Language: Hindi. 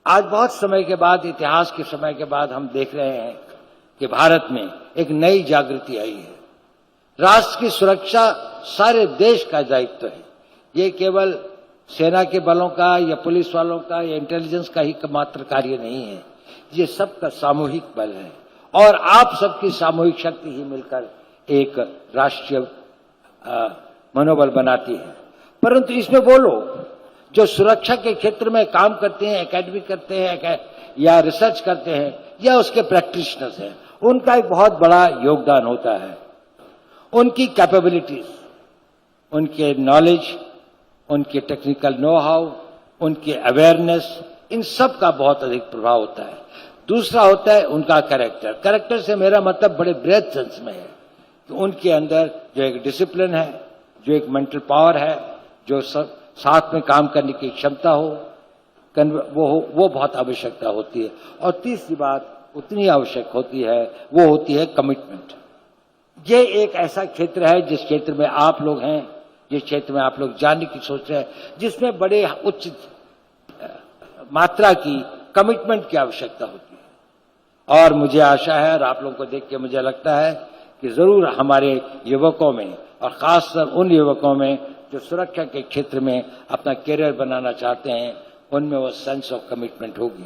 आज बहुत समय के बाद, इतिहास के समय के बाद हम देख रहे हैं कि भारत में एक नई जागृति आई है। राष्ट्र की सुरक्षा सारे देश का दायित्व है। ये केवल सेना के बलों का या पुलिस वालों का या इंटेलिजेंस का ही मात्र कार्य नहीं है, ये सबका सामूहिक बल है और आप सबकी सामूहिक शक्ति ही मिलकर एक राष्ट्रीय मनोबल बनाती है। परंतु इसमें वो लोग जो सुरक्षा के क्षेत्र में काम करते हैं, एकेडमी करते हैं या रिसर्च करते हैं या उसके प्रैक्टिशनर्स हैं, उनका एक बहुत बड़ा योगदान होता है। उनकी कैपेबिलिटीज, उनके नॉलेज, उनके टेक्निकल नो हाउ, उनके अवेयरनेस, इन सब का बहुत अधिक प्रभाव होता है। दूसरा होता है उनका कैरेक्टर। कैरेक्टर से मेरा मतलब बड़े ब्रेड सेंस में है कि उनके अंदर जो एक डिसिप्लिन है, जो एक मेंटल पावर है, जो सब साथ में काम करने की क्षमता हो, वो बहुत आवश्यकता होती है। और तीसरी बात उतनी आवश्यक होती है, वो होती है कमिटमेंट। ये एक ऐसा क्षेत्र है जिस क्षेत्र में आप लोग हैं, जिस क्षेत्र में आप लोग जानने की सोच रहे हैं, जिसमें बड़े उच्च मात्रा की कमिटमेंट की आवश्यकता होती है। और मुझे आशा है और आप लोगों को देख के मुझे लगता है कि जरूर हमारे युवकों में और खासकर उन युवकों में जो सुरक्षा के क्षेत्र में अपना करियर बनाना चाहते हैं, उनमें वो सेंस ऑफ कमिटमेंट होगी।